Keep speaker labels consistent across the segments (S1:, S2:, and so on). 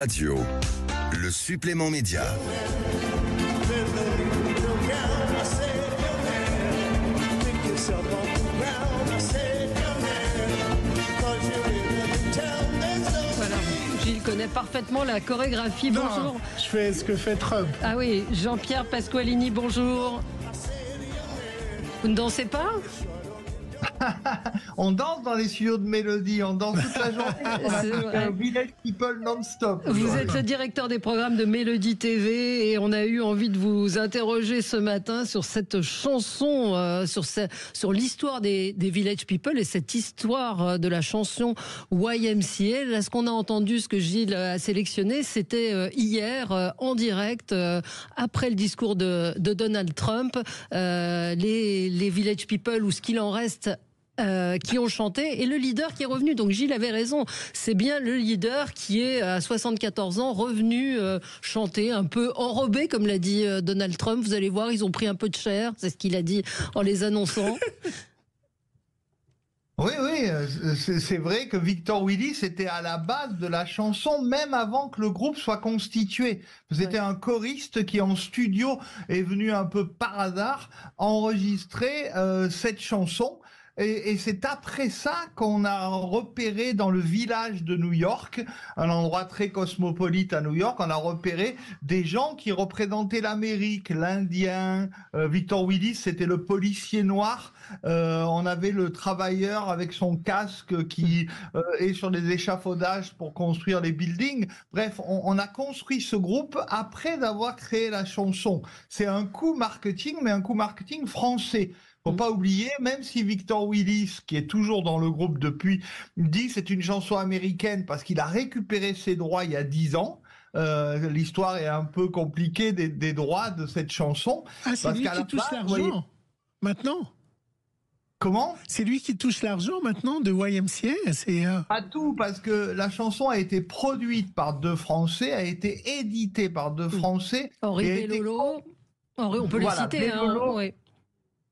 S1: Radio, le supplément média.
S2: Voilà, Gilles connaît parfaitement la chorégraphie.
S3: Non,
S2: bonjour.
S3: je fais ce que fait Trump.
S2: Ah oui, Jean-Pierre Pasqualini, bonjour. Vous ne dansez pas?
S3: On danse dans les studios de Mélodie, on danse toute la journée. On a
S2: C'est
S3: fait
S2: vrai.
S3: un Village People non-stop.
S2: Vous êtes le directeur des programmes de Mélodie TV et on a eu envie de vous interroger ce matin sur cette chanson, sur l'histoire des Village People et cette histoire de la chanson YMCA. Là, ce qu'on a entendu, ce que Gilles a sélectionné, c'était hier en direct, après le discours de Donald Trump, les Village People ou ce qu'il en reste qui ont chanté et le leader qui est revenu. Donc Gilles avait raison, c'est bien le leader qui est à 74 ans revenu chanter un peu enrobé comme l'a dit Donald Trump. Vous allez voir, ils ont pris un peu de chair, c'est ce qu'il a dit en les annonçant.
S3: Oui, c'est vrai que Victor Willis était à la base de la chanson même avant que le groupe soit constitué. C'était un choriste qui en studio est venu un peu par hasard enregistrer cette chanson. Et c'est après ça qu'on a repéré dans le village de New York, un endroit très cosmopolite à New York, on a repéré des gens qui représentaient l'Amérique, l'Indien. Victor Willis, c'était le policier noir. On avait le travailleur avec son casque qui est sur des échafaudages pour construire les buildings. Bref, on a construit ce groupe après avoir créé la chanson. C'est un coup marketing, mais un coup marketing français. Faut pas oublier, même si Victor Willis, qui est toujours dans le groupe depuis, dit c'est une chanson américaine parce qu'il a récupéré ses droits il y a 10 ans. L'histoire est un peu compliquée des droits de cette chanson.
S4: Ah, c'est lui qui touche l'argent maintenant.
S3: Comment?
S4: C'est lui qui touche l'argent maintenant de YMCA.
S3: Pas tout, parce que la chanson a été produite par deux Français, a été éditée par deux Français.
S2: Henri Bellolo, on peut le citer.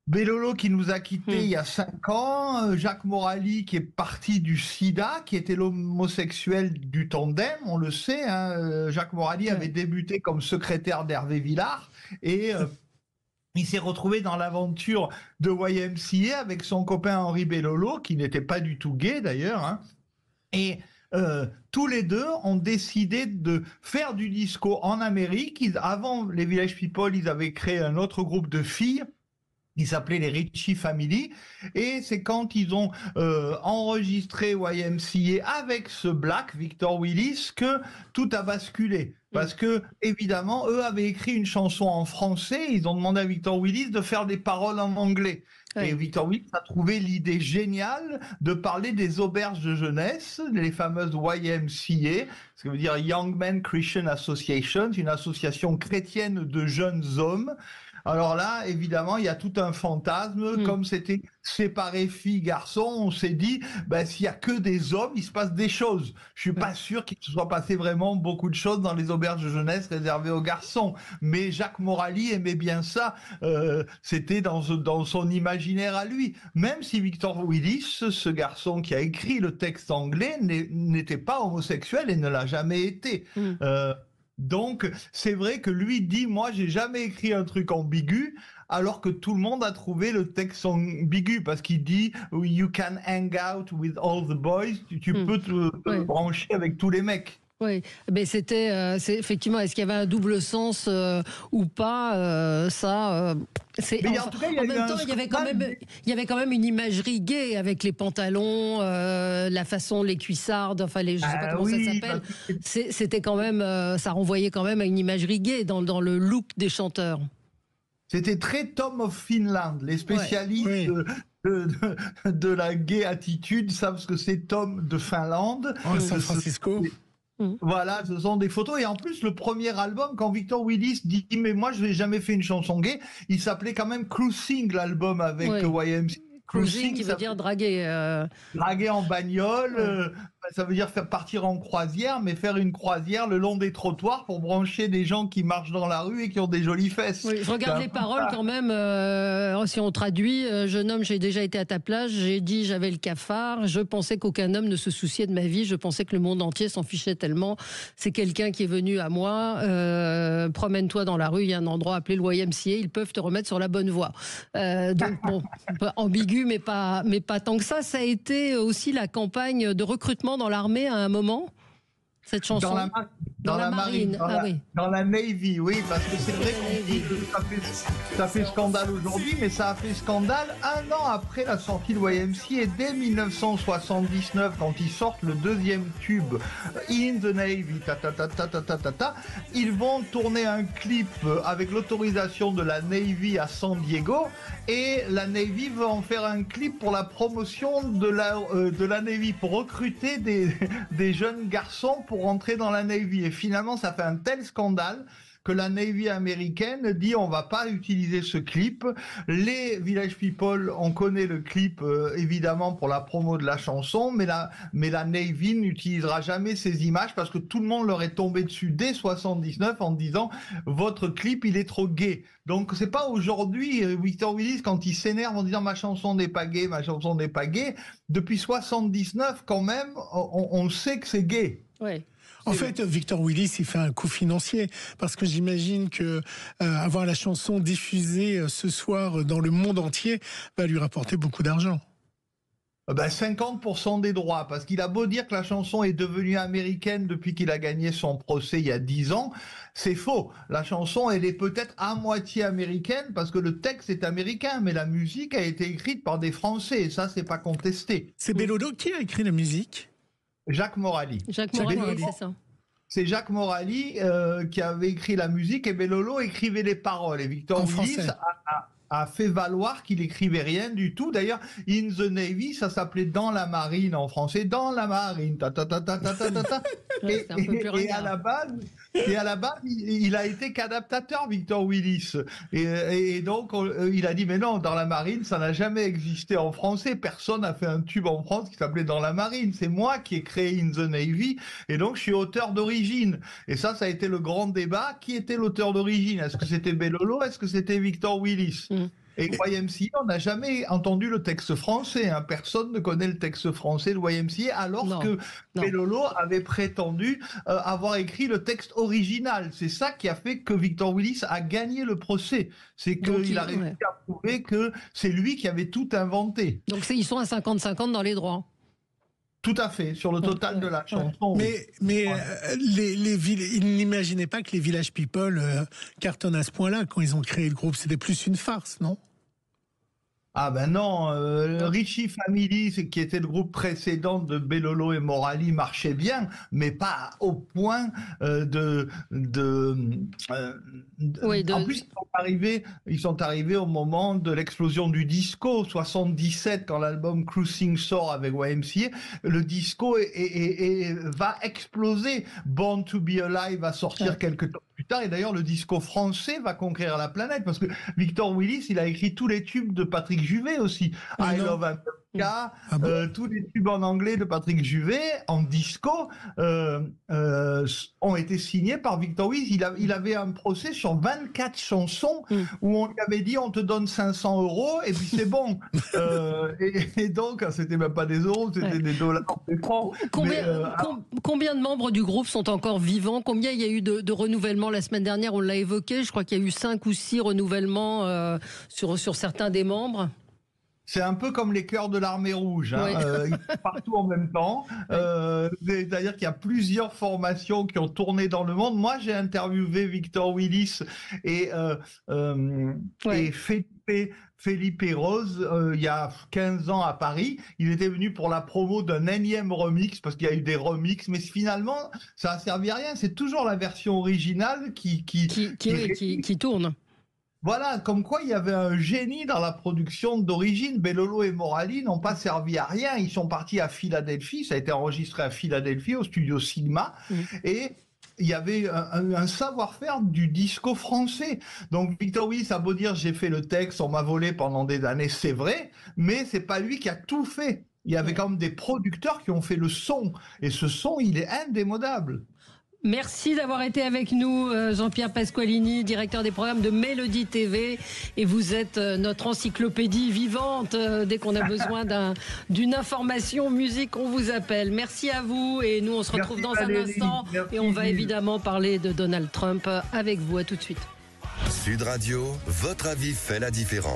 S3: Bellolo qui nous a quittés il y a 5 ans, Jacques Morali qui est parti du sida, qui était l'homosexuel du tandem, on le sait. Jacques Morali avait débuté comme secrétaire d'Hervé Villard et il s'est retrouvé dans l'aventure de YMCA avec son copain Henri Bellolo, qui n'était pas du tout gay d'ailleurs. Et tous les deux ont décidé de faire du disco en Amérique. Avant les Village People, ils avaient créé un autre groupe de filles. Ils s'appelaient les Ritchie Family, et c'est quand ils ont enregistré YMCA avec ce Black, Victor Willis, que tout a basculé. Parce que, évidemment, eux avaient écrit une chanson en français, ils ont demandé à Victor Willis de faire des paroles en anglais. Et Victor Willis a trouvé l'idée géniale de parler des auberges de jeunesse, les fameuses YMCA, ce qui veut dire Young Men Christian Association, une association chrétienne de jeunes hommes. Alors là, évidemment, il y a tout un fantasme. Comme c'était séparé filles-garçons, on s'est dit, s'il y a que des hommes, il se passe des choses. Je suis pas sûr qu'il se soit passé vraiment beaucoup de choses dans les auberges de jeunesse réservées aux garçons. Mais Jacques Morali aimait bien ça. C'était dans son imaginaire à lui. Même si Victor Willis, ce garçon qui a écrit le texte anglais, n'était pas homosexuel et ne l'a jamais été. Donc, c'est vrai que lui dit, moi, j'ai jamais écrit un truc ambigu, alors que tout le monde a trouvé le texte ambigu, parce qu'il dit, you can hang out with all the boys, tu peux te brancher avec tous les mecs.
S2: Oui, mais c'est effectivement, est-ce qu'il y avait un double sens ou pas
S3: Mais en tout cas, en même temps,
S2: il y avait quand même une imagerie gay avec les pantalons, la façon, les cuissardes, enfin je sais pas comment ça s'appelle. C'était quand même, ça renvoyait quand même à une imagerie gay dans le look des chanteurs.
S3: C'était très Tom of Finland, les spécialistes de la gay attitude savent ce que c'est Tom de Finlande.
S4: San Francisco.
S3: Voilà, ce sont des photos. Et en plus, le premier album, quand Victor Willis dit « Mais moi, je n'ai jamais fait une chanson gay », il s'appelait quand même Cruising, l'album avec YMCA.
S2: Cruising qui veut dire draguer.
S3: Draguer en bagnole, ça veut dire faire partir en croisière, mais faire une croisière le long des trottoirs pour brancher des gens qui marchent dans la rue et qui ont des jolies fesses.
S2: Oui, je regarde les paroles quand même, si on traduit. Jeune homme, j'ai déjà été à ta place, j'ai dit j'avais le cafard, je pensais qu'aucun homme ne se souciait de ma vie, je pensais que le monde entier s'en fichait tellement. C'est quelqu'un qui est venu à moi, promène-toi dans la rue, il y a un endroit appelé le YMCA, ils peuvent te remettre sur la bonne voie. Donc bon, un peu ambigu, mais pas tant que ça. Ça a été aussi la campagne de recrutement dans l'armée à un moment, cette chanson.
S3: Dans la marine. Dans la Navy, oui, parce que c'est vrai que ça fait scandale aujourd'hui, mais ça a fait scandale un an après la sortie de YMCA, et dès 1979, quand ils sortent le deuxième tube, In the Navy, ils vont tourner un clip avec l'autorisation de la Navy à San Diego, et la Navy veut en faire un clip pour la promotion de la Navy, pour recruter des jeunes garçons pour rentrer dans la Navy. Et finalement, ça fait un tel scandale que la Navy américaine dit on va pas utiliser ce clip. Les Village People, on connaît le clip évidemment pour la promo de la chanson, mais la Navy n'utilisera jamais ces images parce que tout le monde leur est tombé dessus dès 79 en disant votre clip il est trop gay. Donc c'est pas aujourd'hui Victor Willis quand il s'énerve en disant ma chanson n'est pas gay, ma chanson n'est pas gay. Depuis 79 quand même, on sait que c'est gay.
S2: Ouais.
S4: En fait, Victor Willis, il fait un coup financier parce que j'imagine que avoir la chanson diffusée ce soir dans le monde entier va lui rapporter beaucoup d'argent.
S3: 50% des droits, parce qu'il a beau dire que la chanson est devenue américaine depuis qu'il a gagné son procès il y a 10 ans, c'est faux. La chanson, elle est peut-être à moitié américaine parce que le texte est américain, mais la musique a été écrite par des Français, et ça, c'est pas contesté.
S4: C'est Bellolo qui a écrit la musique ?
S3: Jacques Morali.
S2: C'est ça.
S3: C'est Jacques Morali qui avait écrit la musique et Bellolo écrivait les paroles. Et Victor Willis a fait valoir qu'il écrivait rien du tout. D'ailleurs, In the Navy, ça s'appelait Dans la marine en français. Dans la marine. Et à la base, il a été qu'adaptateur, Victor Willis. Et donc, il a dit, mais non, Dans la marine, ça n'a jamais existé en français. Personne n'a fait un tube en France qui s'appelait Dans la marine. C'est moi qui ai créé In the Navy. Et donc, je suis auteur d'origine. Et ça a été le grand débat. Qui était l'auteur d'origine? Est-ce que c'était Bellolo? Est-ce que c'était Victor Willis? Et YMCA, on n'a jamais entendu le texte français. Hein. Personne ne connaît le texte français de YMCA, alors que Bellolo avait prétendu avoir écrit le texte original. C'est ça qui a fait que Victor Willis a gagné le procès. C'est qu'il a réussi à prouver que c'est lui qui avait tout inventé.
S2: Donc ils sont à 50-50 dans les droits.
S3: Tout à fait, sur le total de la chanson.
S4: Mais ils n'imaginaient pas que les Village People cartonnent à ce point-là quand ils ont créé le groupe. C'était plus une farce, non ?
S3: Ah ben non, Richie Family, qui était le groupe précédent de Bellolo et Morali, marchait bien, mais pas au point En plus, ils sont arrivés au moment de l'explosion du disco, 77, quand l'album Cruising sort avec YMCA, le disco va exploser. Born to be Alive va sortir quelques temps plus tard, et d'ailleurs le disco français va conquérir la planète, parce que Victor Willis, il a écrit tous les tubes de Patrick Juvet aussi. I Love America, tous les tubes en anglais de Patrick Juvet, en disco, ont été signés par Victor Willis. Il avait un procès sur 24 chansons où on lui avait dit on te donne 500 € et puis c'est bon. Et donc, c'était même pas des euros, c'était des dollars, des francs.
S2: Combien de membres du groupe sont encore vivants? Combien il y a eu de renouvellements la semaine dernière? On l'a évoqué, je crois qu'il y a eu 5 ou 6 renouvellements sur certains des membres.
S3: C'est un peu comme les chœurs de l'armée rouge, hein. Ils sont partout en même temps. C'est-à-dire qu'il y a plusieurs formations qui ont tourné dans le monde. Moi, j'ai interviewé Victor Willis et Felipe Rose il y a 15 ans à Paris. Il était venu pour la promo d'un énième remix, parce qu'il y a eu des remixes, mais finalement, ça n'a servi à rien. C'est toujours la version originale qui
S2: tourne.
S3: Voilà, comme quoi il y avait un génie dans la production d'origine. Bellolo et Morali n'ont pas servi à rien. Ils sont partis à Philadelphie, ça a été enregistré à Philadelphie, au studio Sigma, et il y avait un savoir-faire du disco français. Donc Victor Willis a beau dire j'ai fait le texte, on m'a volé pendant des années, c'est vrai, mais c'est pas lui qui a tout fait. Il y avait quand même des producteurs qui ont fait le son, et ce son, il est indémodable.
S2: Merci d'avoir été avec nous, Jean-Pierre Pasqualini, directeur des programmes de Mélodie TV. Et vous êtes notre encyclopédie vivante. Dès qu'on a besoin d'une information musique, on vous appelle. Merci à vous. Et nous, on se retrouve dans un instant. Et on va évidemment parler de Donald Trump avec vous. À tout de suite.
S1: Sud Radio, votre avis fait la différence.